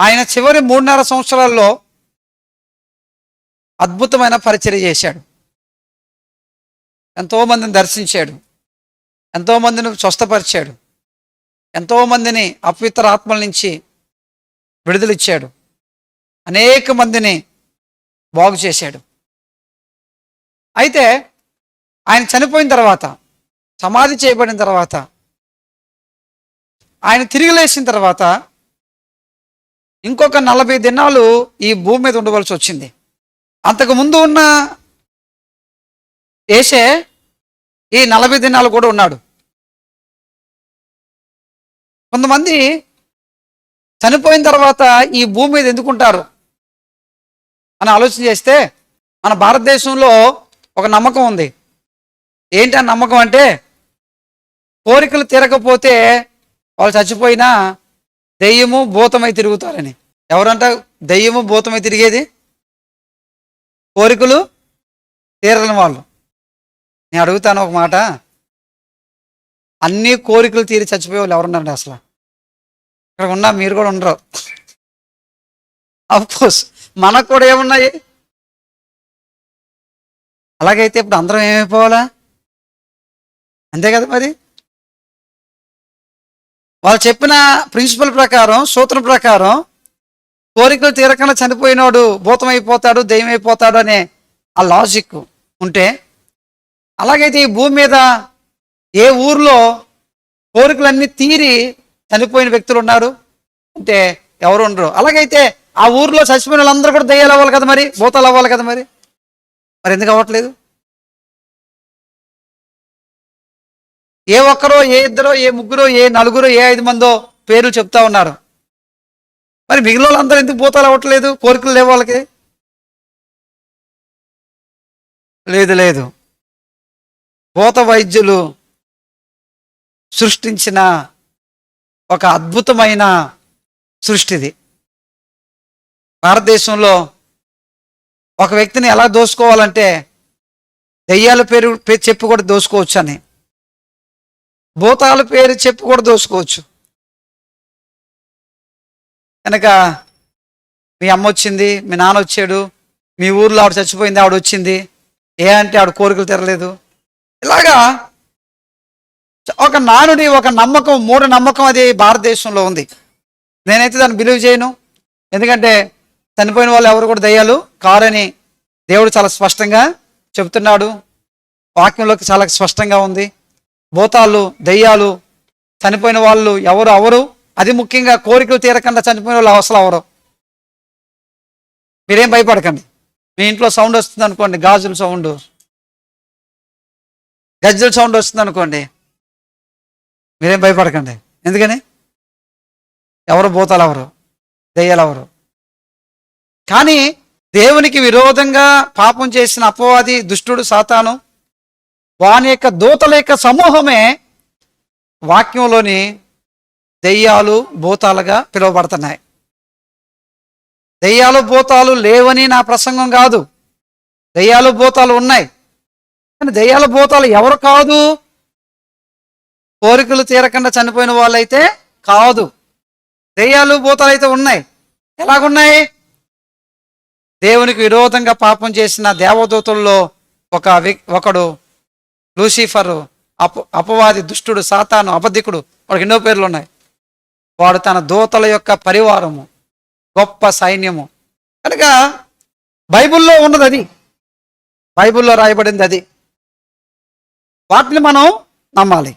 ఆయన చివరి 3.5 సంవత్సరాల్లో అద్భుతమైన పరిచర్య చేశాడు. ఎంతోమందిని దర్శించాడు, ఎంతోమందిని స్వస్థపరిచాడు, ఎంతోమందిని అపవిత్ర ఆత్మల నుంచి విడుదలిచ్చాడు, అనేక మందిని బాగు చేశాడు. అయితే ఆయన చనిపోయిన తర్వాత, సమాధి చేయబడిన తర్వాత, ఆయన తిరిగి లేచిన తర్వాత ఇంకొక 40 దినాలు ఈ భూమి మీద ఉండవలసి వచ్చింది. అంతకుముందు ఉన్న యేసే ఈ 40 దినాలు కూడా ఉన్నాడు. కొంతమంది చనిపోయిన తర్వాత ఈ భూమి మీద ఎందుకుంటారు అని ఆలోచన చేస్తే, మన భారతదేశంలో ఒక నమ్మకం ఉంది. ఏంటి ఆ నమ్మకం అంటే, కోరికలు తీరకపోతే వాళ్ళు చచ్చిపోయినా దెయ్యము భూతమై తిరుగుతారని. ఎవరంట దెయ్యము భూతమై తిరిగేది? కోరికలు తీరని వాళ్ళు. నేను అడుగుతాను ఒక మాట, అన్ని కోరికలు తీరి చచ్చిపోయే వాళ్ళు ఎవరున్నారండి అసలు? ఇక్కడ ఉన్నా మీరు కూడా ఉండరు. అఫ్కోర్స్ మనకు కూడా ఏమున్నాయి? అలాగైతే ఇప్పుడు అందరం ఏమైపోవాలా? అంతే కదా మరి. వాళ్ళు చెప్పిన ప్రిన్సిపల్ ప్రకారం, సూత్రం ప్రకారం కోరికలు తీరకుండా చనిపోయినోడు భూతమైపోతాడు, దెయ్యమైపోతాడు అనే ఆ లాజిక్ ఉంటే, అలాగైతే ఈ భూమి మీద ఏ ఊర్లో కోరికలన్నీ తీరి చనిపోయిన వ్యక్తులు ఉన్నారు అంటే ఎవరు ఉండరు. అలాగైతే ఆ ఊర్లో చచ్చిపోయిన వాళ్ళందరూ కూడా దెయ్యాలు అవ్వాలి కదా మరి, భూతాలు అవ్వాలి కదా మరి. మరి ఎందుకు అవ్వట్లేదు? ఏ ఒక్కరో, ఏ ఇద్దరో, ఏ ముగ్గురో, ఏ నలుగురో, ఏ 5 మందో పేర్లు చెప్తా ఉన్నారు. మరి మిగిలిన వాళ్ళందరూ ఎందుకు భూతాలు అవ్వట్లేదు? కోరికలు లేవు వాళ్ళకి? లేదు, భూత వైద్యులు సృష్టించిన ఒక అద్భుతమైన సృష్టిది. భారతదేశంలో ఒక వ్యక్తిని ఎలా దోసుకోవాలంటే, దెయ్యాల పేరు చెప్పి కూడా దోసుకోవచ్చు అని, భూతాల పేరు చెప్పి కూడా దోసుకోవచ్చు. కనుక మీ అమ్మ వచ్చింది, మీ నాన్న వచ్చాడు, మీ ఊర్లో ఆవిడ చచ్చిపోయింది, ఆవిడ వచ్చింది, ఏ అంటే ఆవిడ కోరికలు తెరలేదు. ఇలాగా ఒక నానుడి, ఒక నమ్మకం, మూఢ నమ్మకం అది భారతదేశంలో ఉంది. నేనైతే దాన్ని బిలీవ్ చేయను. ఎందుకంటే చనిపోయిన వాళ్ళు ఎవరు కూడా దయ్యాలు కారని దేవుడు చాలా స్పష్టంగా చెబుతున్నాడు. వాక్యంలోకి చాలా స్పష్టంగా ఉంది. భూతాలు, దయ్యాలు, చనిపోయిన వాళ్ళు ఎవరు, అది ముఖ్యంగా కోరికలు తీరకుండా చనిపోయిన వాళ్ళు అసలు ఎవరు. మీరేం భయపడకండి. మీ ఇంట్లో సౌండ్ వస్తుంది అనుకోండి, గాజుల సౌండ్, గజ్జల సౌండ్ వస్తుంది అనుకోండి, మీరేం భయపడకండి. ఎందుకని? ఎవరు భూతాలు ఎవరు, దయ్యాలు ఎవరు. కానీ దేవునికి విరోధంగా పాపం చేసిన అపవాది, దుష్టుడు, సాతాను, వాని యొక్క దూతల యొక్క సమూహమే వాక్యంలోని దెయ్యాలు, భూతాలుగా పిలువబడుతున్నాయి. దెయ్యాలు, భూతాలు లేవని నా ప్రసంగం కాదు. దెయ్యాలు, భూతాలు ఉన్నాయి. కానీ దెయ్యాలు, భూతాలు ఎవరు కాదు? కోరికలు తీరకుండా చనిపోయిన వాళ్ళైతే కాదు. దెయ్యాలు, భూతాలు అయితే ఉన్నాయి. ఎలాగున్నాయి? దేవునికి విరోధంగా పాపం చేసిన దేవదూతల్లో ఒకడు లూసిఫరు, అపవాది, దుష్టుడు, సాతాను, అబద్ధికుడు, వాడికి ఎన్నో పేర్లు ఉన్నాయి. వాడు తన దూతల యొక్క పరివారము, గొప్ప సైన్యము. కనుక బైబిల్లో ఉన్నది అది, బైబిల్లో రాయబడింది అది. వాటిని మనం నమ్మాలి.